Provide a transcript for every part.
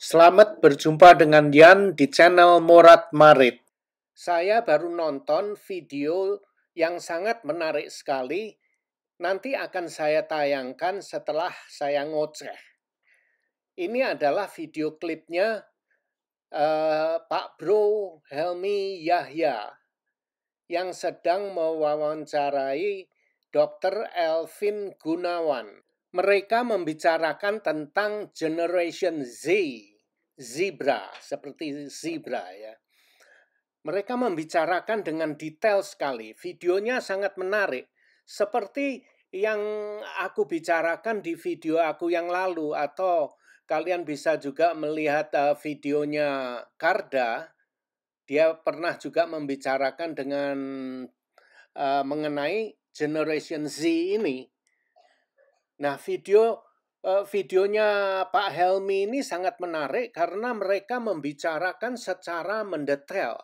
Selamat berjumpa dengan Yan di channel Morat Marit. Saya baru nonton video yang sangat menarik sekali. Nanti akan saya tayangkan setelah saya ngoceh. Ini adalah video klipnya Pak Bro Helmy Yahya yang sedang mewawancarai Dr. Elvin Gunawan. Mereka membicarakan tentang Generation Z, zebra, seperti zebra ya. Mereka membicarakan dengan detail sekali. Videonya sangat menarik. Seperti yang aku bicarakan di video aku yang lalu, atau kalian bisa juga melihat videonya Karda. Dia pernah juga membicarakan dengan mengenai Generation Z ini. Nah, videonya Pak Helmy ini sangat menarik karena mereka membicarakan secara mendetail.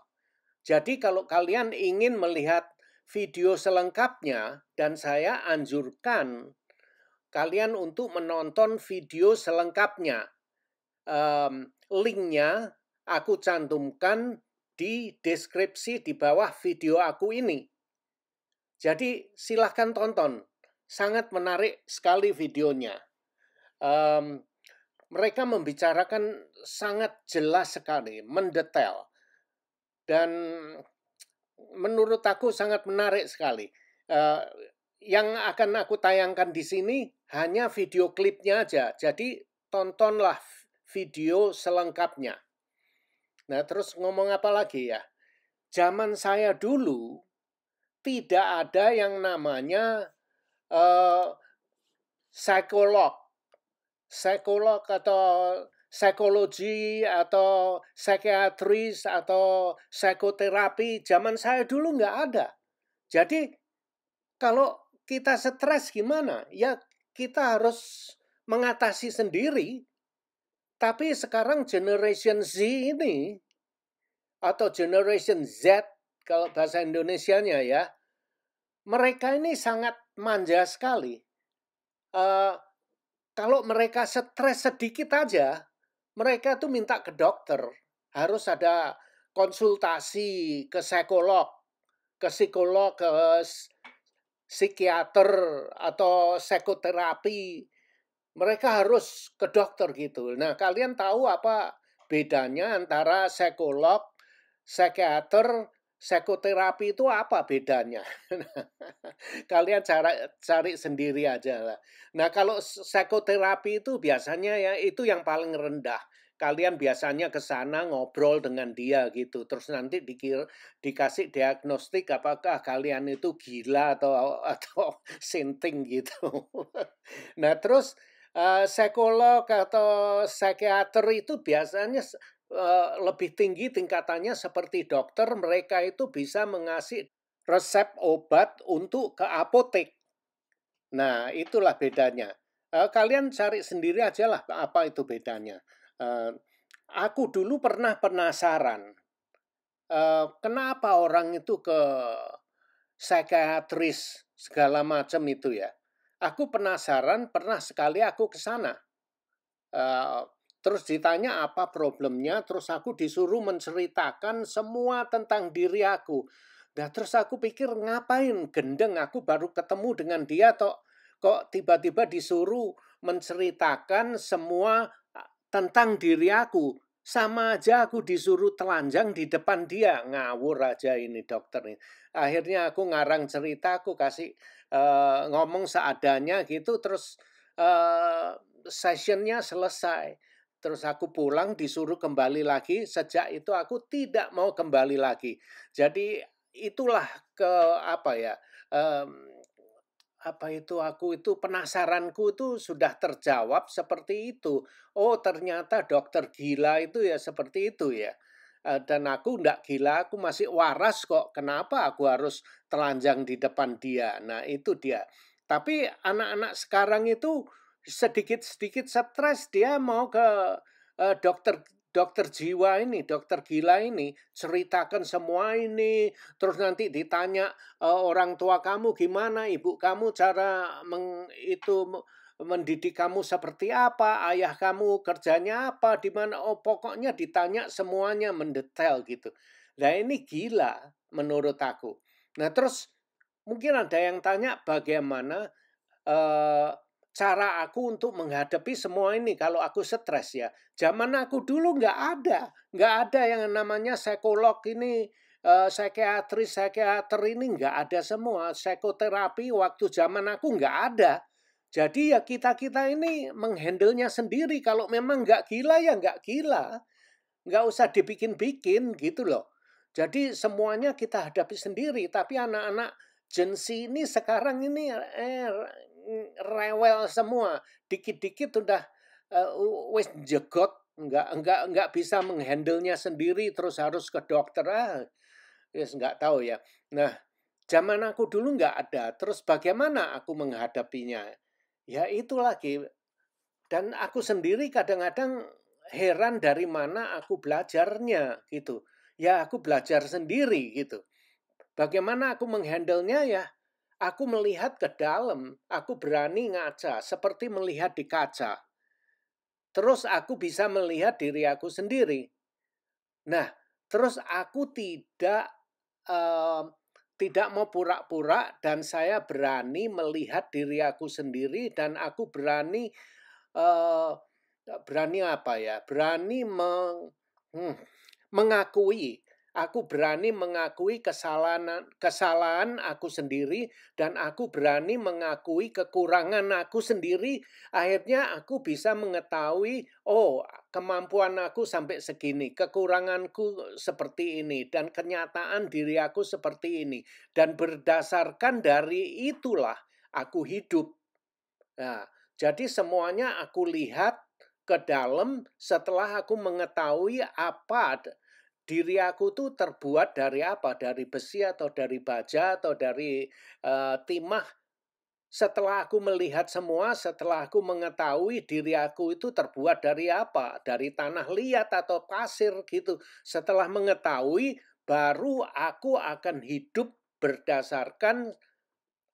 Jadi kalau kalian ingin melihat video selengkapnya, dan saya anjurkan kalian untuk menonton video selengkapnya. Linknya aku cantumkan di deskripsi di bawah video aku ini. Jadi silahkan tonton. Sangat menarik sekali videonya. Mereka membicarakan sangat jelas sekali, mendetail. Dan menurut aku sangat menarik sekali. Yang akan aku tayangkan di sini hanya video klipnya aja. Jadi tontonlah video selengkapnya. Nah, terus ngomong apa lagi ya? Zaman saya dulu tidak ada yang namanya psikolog atau psikologi atau psikiatris atau psikoterapi. Zaman saya dulu nggak ada. Jadi kalau kita stres gimana? Ya kita harus mengatasi sendiri. Tapi sekarang Generation Z ini atau Generation Z kalau bahasa Indonesianya ya, mereka ini sangat manja sekali. Kalau mereka stres sedikit aja, mereka tuh minta ke dokter. Harus ada konsultasi ke psikolog, ke psikiater atau psikoterapi. Mereka harus ke dokter gitu. Nah, kalian tahu apa bedanya antara psikolog, psikiater, psikoterapi itu apa bedanya? Kalian cari sendiri aja lah. Nah, kalau psikoterapi itu biasanya ya itu yang paling rendah. Kalian biasanya ke sana ngobrol dengan dia gitu. Terus nanti dikasih diagnostik apakah kalian itu gila atau sinting gitu. Nah, terus psikolog atau psikiater itu biasanya lebih tinggi tingkatannya seperti dokter. Mereka itu bisa mengasih resep obat untuk ke apotek. Nah, itulah bedanya. Kalian cari sendiri aja lah apa itu bedanya. Aku dulu pernah penasaran. Kenapa orang itu ke psikiatris segala macam itu ya. Aku penasaran, pernah sekali aku ke sana. Terus ditanya apa problemnya, terus aku disuruh menceritakan semua tentang diri aku. Nah, terus aku pikir ngapain gendeng, aku baru ketemu dengan dia kok tiba-tiba disuruh menceritakan semua tentang diri aku. Sama aja aku disuruh telanjang di depan dia. Ngawur aja ini dokter ini. Akhirnya aku ngarang cerita, aku kasih ngomong seadanya gitu, terus sessionnya selesai. Terus aku pulang disuruh kembali lagi. Sejak itu aku tidak mau kembali lagi. Jadi itulah aku itu penasaranku itu sudah terjawab seperti itu. Oh, ternyata dokter gila itu ya seperti itu ya. Dan aku enggak gila, aku masih waras kok. Kenapa aku harus telanjang di depan dia? Nah, itu dia. Tapi anak-anak sekarang itu sedikit-sedikit stres, dia mau ke dokter jiwa ini, dokter gila ini, ceritakan semua ini, terus nanti ditanya orang tua kamu gimana, ibu kamu cara mendidik kamu seperti apa, ayah kamu kerjanya apa, di mana, oh pokoknya ditanya semuanya mendetail gitu. Nah ini gila menurut aku. Nah terus mungkin ada yang tanya bagaimana cara aku untuk menghadapi semua ini kalau aku stres ya. Zaman aku dulu nggak ada yang namanya psikolog ini, psikiater ini nggak ada semua. Psikoterapi waktu zaman aku nggak ada. Jadi ya kita-kita ini menghandlenya sendiri. Kalau memang nggak gila ya nggak gila. Nggak usah dibikin-bikin gitu loh. Jadi semuanya kita hadapi sendiri. Tapi anak-anak Gen Z ini sekarang ini rewel semua. Dikit-dikit udah wis jegot, nggak bisa menghandlenya sendiri terus harus ke dokter. Yes, nggak tahu ya. Nah, zaman aku dulu nggak ada. Terus bagaimana aku menghadapinya? Ya itu lagi. Dan aku sendiri kadang-kadang heran dari mana aku belajarnya gitu. Ya aku belajar sendiri gitu. Bagaimana aku menghandlenya ya? Aku melihat ke dalam, aku berani ngaca seperti melihat di kaca. Terus aku bisa melihat diri aku sendiri. Nah, terus aku tidak mau pura-pura dan saya berani melihat diri aku sendiri dan aku berani eh, berani apa ya? Mengakui. Aku berani mengakui kesalahan aku sendiri dan aku berani mengakui kekurangan aku sendiri. Akhirnya aku bisa mengetahui, oh kemampuan aku sampai segini, kekuranganku seperti ini, dan kenyataan diri aku seperti ini. Dan berdasarkan dari itulah aku hidup. Nah, jadi semuanya aku lihat ke dalam setelah aku mengetahui apa diri aku tuh terbuat dari apa, dari besi atau dari baja atau dari timah. Setelah aku melihat semua, setelah aku mengetahui diri aku itu terbuat dari apa, dari tanah liat atau pasir gitu. Setelah mengetahui, baru aku akan hidup berdasarkan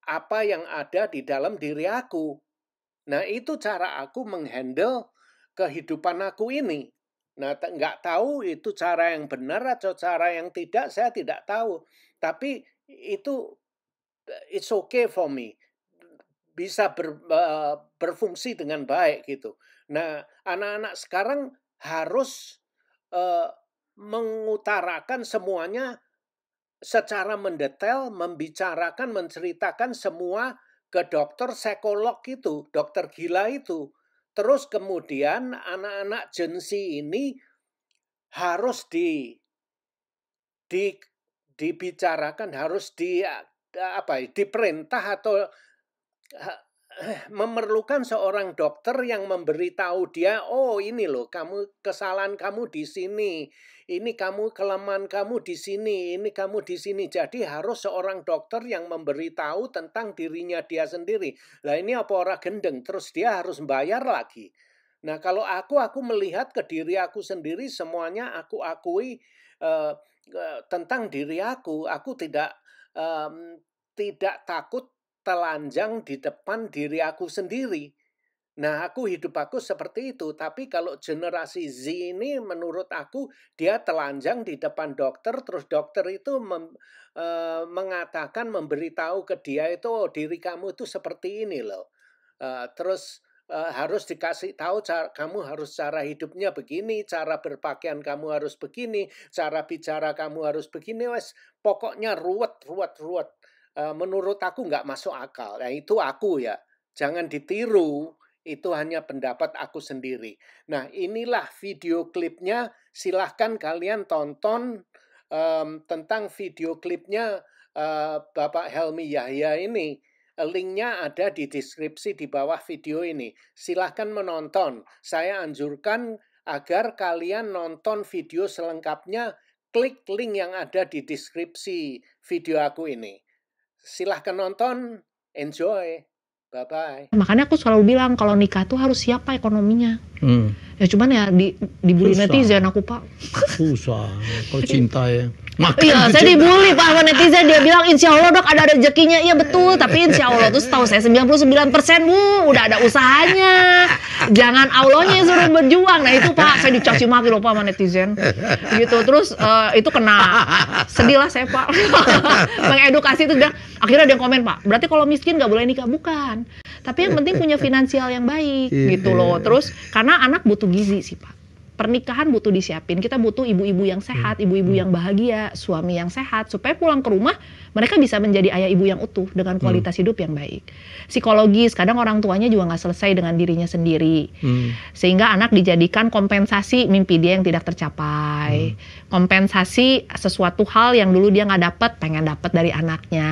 apa yang ada di dalam diri aku. Nah, itu cara aku menghandle kehidupan aku ini. Nah, nggak tahu itu cara yang benar atau cara yang tidak, saya tidak tahu. Tapi itu it's okay for me. Bisa berfungsi dengan baik gitu. Nah, anak-anak sekarang harus eh, mengutarakan semuanya secara mendetail, membicarakan, menceritakan semua ke dokter psikolog itu, dokter gila itu. Terus kemudian anak-anak Gen Z ini harus di dibicarakan, harus diperintah atau memerlukan seorang dokter yang memberitahu dia, oh ini loh, kesalahan kamu di sini, ini kelemahan kamu di sini, ini kamu di sini. Jadi harus seorang dokter yang memberitahu tentang dirinya dia sendiri. Lah ini apa orang gendeng, terus dia harus bayar lagi. Nah kalau aku melihat ke diri aku sendiri, semuanya aku akui tentang diri aku tidak takut telanjang di depan diri aku sendiri. Nah, hidup aku seperti itu. Tapi kalau generasi Z ini menurut aku dia telanjang di depan dokter, terus dokter itu mengatakan, memberitahu ke dia itu, oh, diri kamu itu seperti ini loh. Terus harus dikasih tahu kamu harus cara hidupnya begini, cara berpakaian kamu harus begini, cara bicara kamu harus begini, wes pokoknya ruwet. Menurut aku nggak masuk akal. Nah, itu aku ya. Jangan ditiru. Itu hanya pendapat aku sendiri. Nah, inilah video klipnya. Silahkan kalian tonton tentang video klipnya Bapak Helmy Yahya ini. Linknya ada di deskripsi di bawah video ini. Silahkan menonton. Saya anjurkan agar kalian nonton video selengkapnya. Klik link yang ada di deskripsi video aku ini. Silahkan nonton, enjoy, bye-bye. Makanya aku selalu bilang kalau nikah tuh harus siap Pak ekonominya. Ya cuman ya dibully Susah. netizen aku, Pak. Susah kalau cinta ya. Iya, saya dibully Pak sama netizen. Dia bilang insya Allah dok ada rezekinya. Iya betul, tapi insya Allah tuh setahu saya 99% Bu udah ada usahanya. Jangan Allahnya yang suruh berjuang. Nah itu Pak, saya dicaci maki loh Pak sama netizen. Gitu, terus itu kena. Sedih lah saya Pak. Mengedukasi itu bilang, akhirnya ada yang komen Pak, berarti kalau miskin nggak boleh nikah. Bukan. Tapi yang penting punya finansial yang baik gitu loh. Terus karena anak butuh gizi sih Pak. Pernikahan butuh disiapin. Kita butuh ibu-ibu yang sehat, ibu-ibu yang bahagia, suami yang sehat, supaya pulang ke rumah mereka bisa menjadi ayah ibu yang utuh dengan kualitas hidup yang baik. Psikologis, kadang orang tuanya juga nggak selesai dengan dirinya sendiri, sehingga anak dijadikan kompensasi mimpi dia yang tidak tercapai, kompensasi sesuatu hal yang dulu dia nggak dapat, pengen dapat dari anaknya.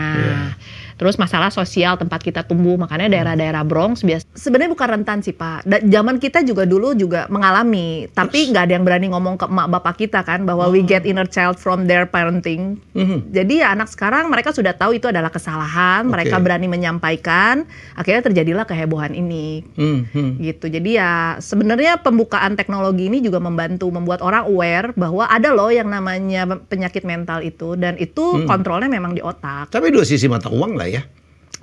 Terus masalah sosial tempat kita tumbuh, makanya daerah-daerah Bronx sebenarnya bukan rentan sih Pak. Zaman kita juga dulu juga mengalami, tapi nggak ada yang berani ngomong ke emak bapak kita kan bahwa we get inner child from their parenting. Jadi ya anak sekarang mereka sudah tahu itu adalah kesalahan, mereka berani menyampaikan, akhirnya terjadilah kehebohan ini. Gitu. Jadi ya sebenarnya pembukaan teknologi ini juga membuat orang aware bahwa ada loh yang namanya penyakit mental itu, dan itu kontrolnya memang di otak. Tapi dua sisi mata uang lah ya.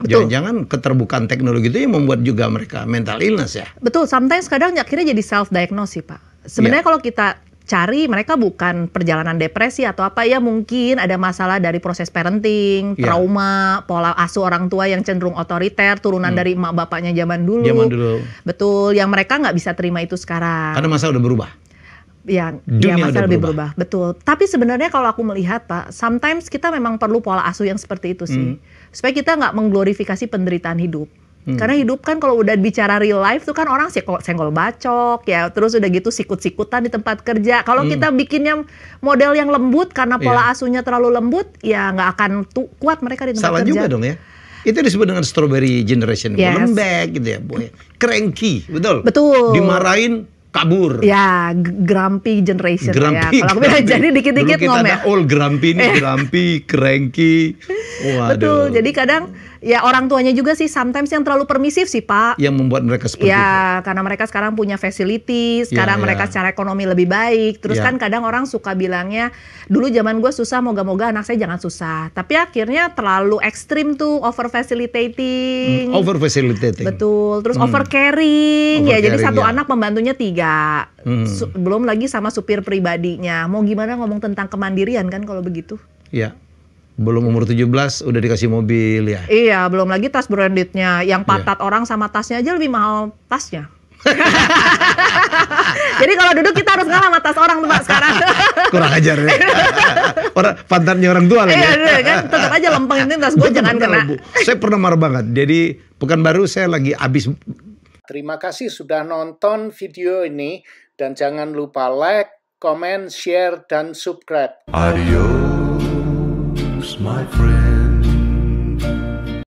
Jangan-jangan keterbukaan teknologi itu yang membuat juga mereka mental illness ya. Betul, sometimes kadang akhirnya jadi self-diagnose sih Pak. Sebenarnya kalau kita cari, mereka bukan perjalanan depresi atau apa, ya mungkin ada masalah dari proses parenting, trauma, pola asuh orang tua yang cenderung otoriter, turunan dari emak bapaknya zaman dulu. Betul, yang mereka nggak bisa terima itu sekarang. Karena masa udah berubah. Ya masa lebih berubah. Betul. Tapi sebenarnya kalau aku melihat Pak, sometimes kita memang perlu pola asuh yang seperti itu sih. Supaya kita nggak mengglorifikasi penderitaan hidup. Karena hidup kan kalau udah bicara real life tuh kan orang senggol bacok ya, terus udah gitu sikut-sikutan di tempat kerja. Kalau kita bikinnya model yang lembut karena pola asuhnya terlalu lembut, ya nggak akan kuat mereka di tempat kerja. Salah juga dong ya. Itu disebut dengan strawberry generation, lembek gitu ya, boy. Cranky, betul. Dimarahin kabur. Ya, grumpy generation ya. Kalau aku bilang jadi dikit-dikit ngomel. Dulu kita ada all grumpy nih, grumpy, cranky. Waduh. Betul. Jadi kadang ya orang tuanya juga sih sometimes yang terlalu permisif sih Pak. Yang membuat mereka seperti itu. Ya, karena mereka sekarang punya facilities, sekarang mereka secara ekonomi lebih baik. Terus kan kadang orang suka bilangnya, dulu zaman gue susah, moga-moga anak saya jangan susah. Tapi akhirnya terlalu ekstrim tuh, over facilitating. Over facilitating. Betul. Terus over caring. Ya, jadi satu anak pembantunya 3. Belum lagi sama supir pribadinya. Mau gimana ngomong tentang kemandirian kan kalau begitu? Iya. Belum umur 17 udah dikasih mobil ya. Iya, belum lagi tas brandednya. Yang patat orang sama tasnya aja lebih mahal tasnya. Jadi kalau duduk kita harus ngalah sama tas orang tuh Pak sekarang. Kurang ajar ya. Orang pantatnya orang tua lagi. Iya kan, tetap aja lempeng itu tas gue jangan kena. Saya pernah marah banget. Jadi Pekanbaru saya lagi habis. Terima kasih sudah nonton video ini dan jangan lupa like, comment, share, dan subscribe. Adios, my friend.